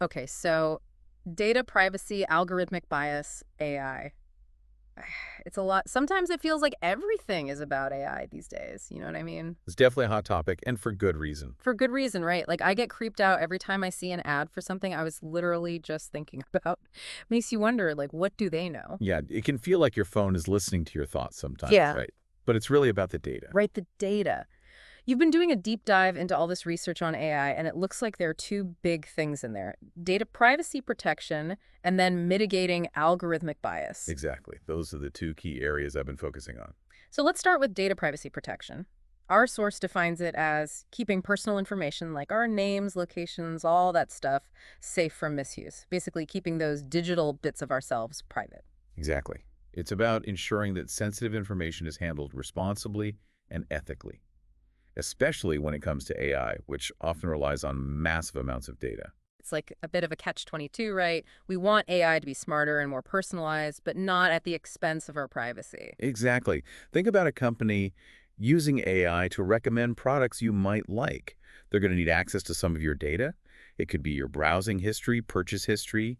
Okay, so data privacy, algorithmic bias, AI. It's a lot. Sometimes it feels like everything is about AI these days. You know what I mean? It's definitely a hot topic, and for good reason. For good reason, right? Like I get creeped out every time I see an ad for something I was literally just thinking about. Makes you wonder, like, what do they know? Yeah, it can feel like your phone is listening to your thoughts sometimes, Yeah. right? But it's really about the data. Right, the data. You've been doing a deep dive into all this research on AI, and it looks like there are two big things in there: data privacy protection and then mitigating algorithmic bias. Exactly. Those are the two key areas I've been focusing on. So let's start with data privacy protection. Our source defines it as keeping personal information like our names, locations, all that stuff safe from misuse. Basically, keeping those digital bits of ourselves private. Exactly. It's about ensuring that sensitive information is handled responsibly and ethically, especially when it comes to AI, which often relies on massive amounts of data. It's like a bit of a catch-22, right? We want AI to be smarter and more personalized, but not at the expense of our privacy. Exactly. Think about a company using AI to recommend products you might like. They're going to need access to some of your data. It could be your browsing history, purchase history,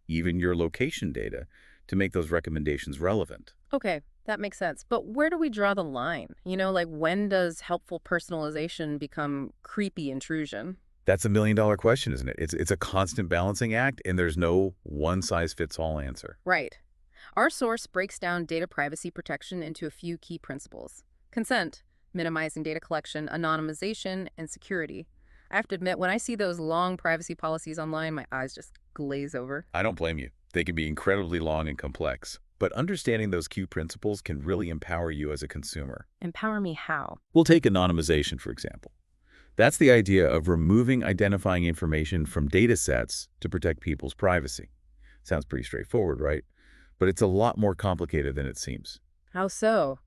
even your location data to make those recommendations relevant. Okay, that makes sense. But where do we draw the line? Like when does helpful personalization become creepy intrusion? That's a million-dollar question, isn't it? It's a constant balancing act, and there's no one-size-fits-all answer. Right. Our source breaks down data privacy protection into a few key principles: consent, minimizing data collection, anonymization, and security. I have to admit, when I see those long privacy policies online, my eyes just glaze over. I don't blame you. They can be incredibly long and complex, but understanding those key principles can really empower you as a consumer. Empower me how? We'll take anonymization, for example. That's the idea of removing identifying information from data sets to protect people's privacy. Sounds pretty straightforward, right? But it's a lot more complicated than it seems. How so?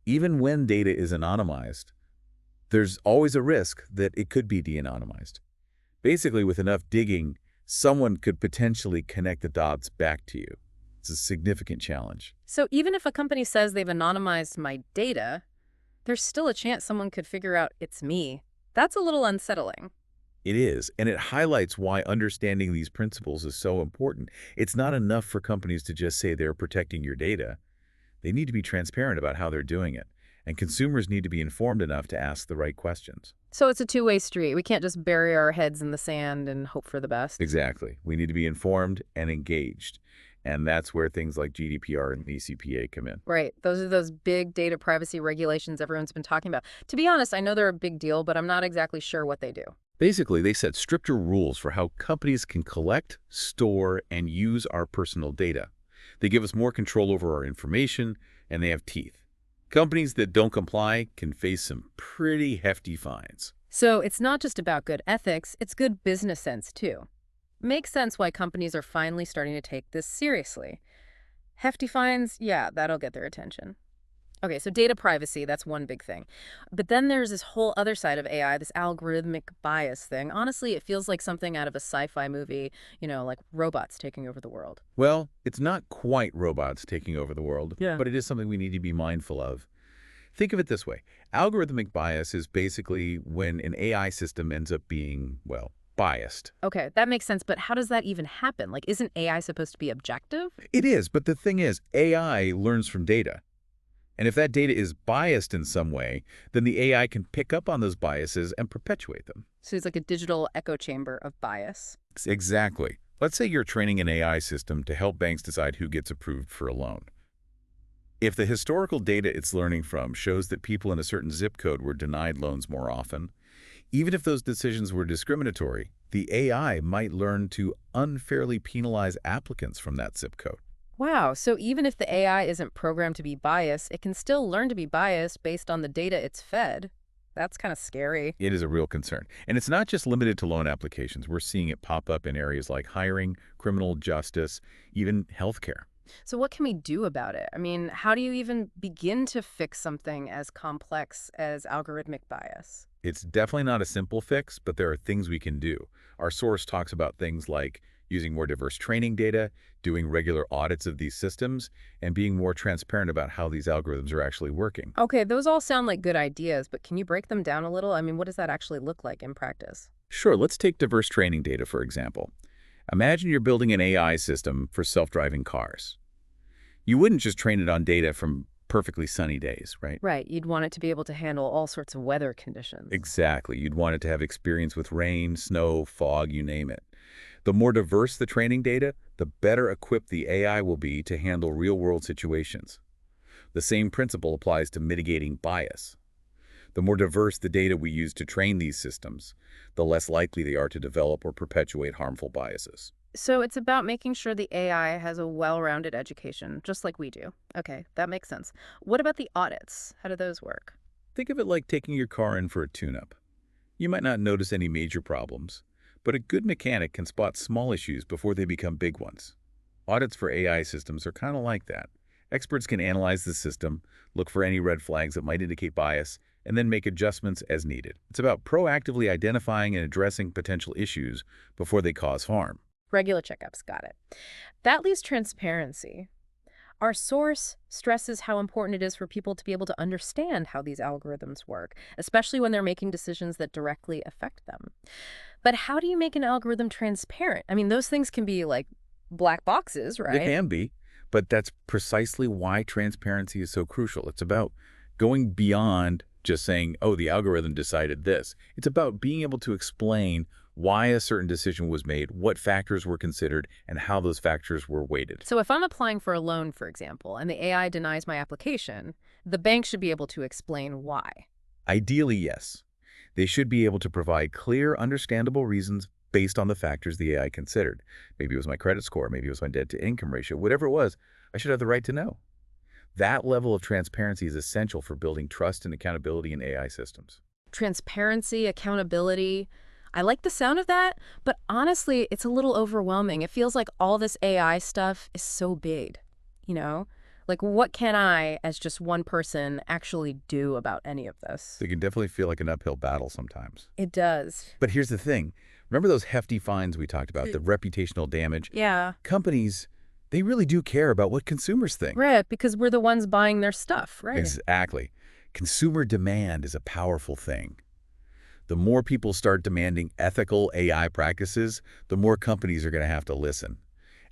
Even when data is anonymized, there's always a risk that it could be de-anonymized. Basically, with enough digging, someone could potentially connect the dots back to you. It's a significant challenge. So even if a company says they've anonymized my data, there's still a chance someone could figure out it's me. That's a little unsettling. It is, and it highlights why understanding these principles is so important. It's not enough for companies to just say they're protecting your data. They need to be transparent about how they're doing it, and consumers need to be informed enough to ask the right questions. So it's a two-way street. We can't just bury our heads in the sand and hope for the best. Exactly. We need to be informed and engaged, and that's where things like GDPR and the CPA come in. Right. Those are those big data privacy regulations everyone's been talking about. To be honest, I know they're a big deal, but I'm not exactly sure what they do. Basically, they set stricter rules for how companies can collect, store, and use our personal data. They give us more control over our information, and they have teeth. Companies that don't comply can face some pretty hefty fines. So it's not just about good ethics, it's good business sense too. Makes sense why companies are finally starting to take this seriously. Hefty fines, yeah, that'll get their attention. Okay, so data privacy, that's one big thing. But then there's this whole other side of AI, this algorithmic bias thing. Honestly, it feels like something out of a sci-fi movie, like robots taking over the world. Well, it's not quite robots taking over the world, Yeah. but it is something we need to be mindful of. Think of it this way. Algorithmic bias is basically when an AI system ends up being, well, biased. Okay, that makes sense, but how does that even happen? Like, isn't AI supposed to be objective? It is, but the thing is, AI learns from data. And if that data is biased in some way, then the AI can pick up on those biases and perpetuate them. So it's like a digital echo chamber of bias. Exactly. Let's say you're training an AI system to help banks decide who gets approved for a loan. If the historical data it's learning from shows that people in a certain zip code were denied loans more often, even if those decisions were discriminatory, the AI might learn to unfairly penalize applicants from that zip code. Wow, so even if the AI isn't programmed to be biased, it can still learn to be biased based on the data it's fed. That's kind of scary. It is a real concern. And it's not just limited to loan applications. We're seeing it pop up in areas like hiring, criminal justice, even healthcare. So what can we do about it? I mean, how do you even begin to fix something as complex as algorithmic bias? It's definitely not a simple fix, but there are things we can do. Our source talks about things like using more diverse training data, doing regular audits of these systems, and being more transparent about how these algorithms are actually working. Okay, those all sound like good ideas, but can you break them down a little? I mean, what does that actually look like in practice? Sure, let's take diverse training data, for example. Imagine you're building an AI system for self-driving cars. You wouldn't just train it on data from perfectly sunny days, right? Right, you'd want it to be able to handle all sorts of weather conditions. Exactly. You'd want it to have experience with rain, snow, fog, you name it. The more diverse the training data, the better equipped the AI will be to handle real-world situations. The same principle applies to mitigating bias. The more diverse the data we use to train these systems, the less likely they are to develop or perpetuate harmful biases. So it's about making sure the AI has a well-rounded education, just like we do. Okay, that makes sense. What about the audits? How do those work? Think of it like taking your car in for a tune-up. You might not notice any major problems, but a good mechanic can spot small issues before they become big ones. Audits for AI systems are kind of like that. Experts can analyze the system, look for any red flags that might indicate bias, and then make adjustments as needed. It's about proactively identifying and addressing potential issues before they cause harm. Regular checkups, got it. That leaves transparency. Our source stresses how important it is for people to be able to understand how these algorithms work, especially when they're making decisions that directly affect them. But how do you make an algorithm transparent? I mean, those things can be like black boxes, It right? can be, but that's precisely why transparency is so crucial. It's about going beyond just saying, oh, the algorithm decided this. It's about being able to explain why a certain decision was made, what factors were considered, and how those factors were weighted. So if I'm applying for a loan, for example, and the AI denies my application, the bank should be able to explain why. Ideally, yes. They should be able to provide clear, understandable reasons based on the factors the AI considered. Maybe it was my credit score, maybe it was my debt-to-income ratio, whatever it was, I should have the right to know. That level of transparency is essential for building trust and accountability in AI systems. Transparency, accountability. I like the sound of that, but honestly, it's a little overwhelming. It feels like all this AI stuff is so big, you know? Like, what can I, as just one person, actually do about any of this? It can definitely feel like an uphill battle sometimes. It does. But here's the thing. Remember those hefty fines we talked about, the reputational damage? Yeah. Companies, they really do care about what consumers think. Right, because we're the ones buying their stuff, right? Exactly. Consumer demand is a powerful thing. The more people start demanding ethical AI practices, the more companies are going to have to listen.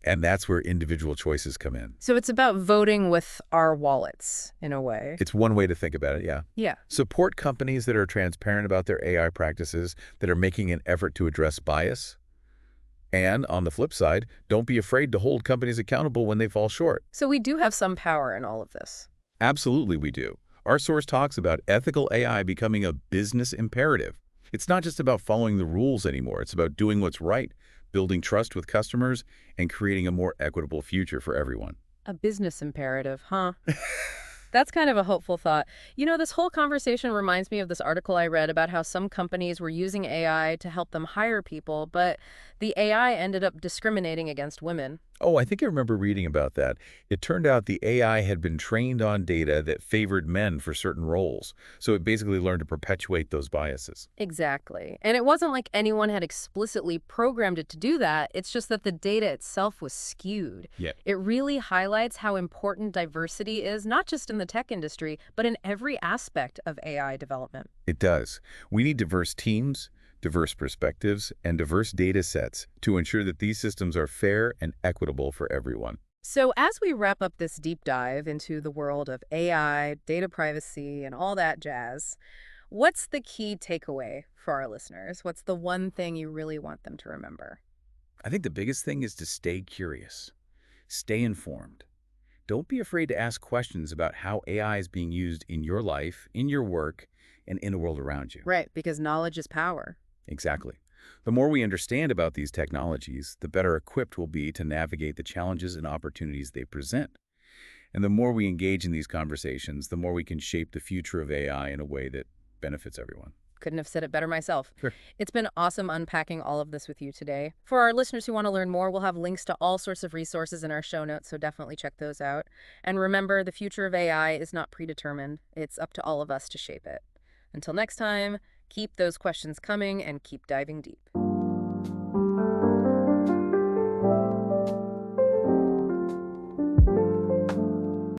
And that's where individual choices come in. So it's about voting with our wallets, in a way. It's one way to think about it, yeah. Yeah. Support companies that are transparent about their AI practices, that are making an effort to address bias. And on the flip side, don't be afraid to hold companies accountable when they fall short. So we do have some power in all of this. Absolutely we do. Our source talks about ethical AI becoming a business imperative. It's not just about following the rules anymore. It's about doing what's right, building trust with customers, and creating a more equitable future for everyone. A business imperative, huh? That's kind of a hopeful thought. You know, this whole conversation reminds me of this article I read about how some companies were using AI to help them hire people, but the AI ended up discriminating against women. Oh, I think I remember reading about that. It turned out the AI had been trained on data that favored men for certain roles, so it basically learned to perpetuate those biases. Exactly. And it wasn't like anyone had explicitly programmed it to do that. It's just that the data itself was skewed. Yeah. It really highlights how important diversity is, not just in the tech industry, but in every aspect of AI development. It does. We need diverse teams, diverse perspectives, and diverse data sets to ensure that these systems are fair and equitable for everyone. So as we wrap up this deep dive into the world of AI, data privacy, and all that jazz, what's the key takeaway for our listeners? What's the one thing you really want them to remember? I think the biggest thing is to stay curious, stay informed. Don't be afraid to ask questions about how AI is being used in your life, in your work, and in the world around you. Right, because knowledge is power. Exactly. The more we understand about these technologies, the better equipped we'll be to navigate the challenges and opportunities they present. And the more we engage in these conversations, the more we can shape the future of AI in a way that benefits everyone. Couldn't have said it better myself. Sure. It's been awesome unpacking all of this with you today. For our listeners who want to learn more, we'll have links to all sorts of resources in our show notes, so definitely check those out. And remember, the future of AI is not predetermined. It's up to all of us to shape it. Until next time, keep those questions coming and keep diving deep.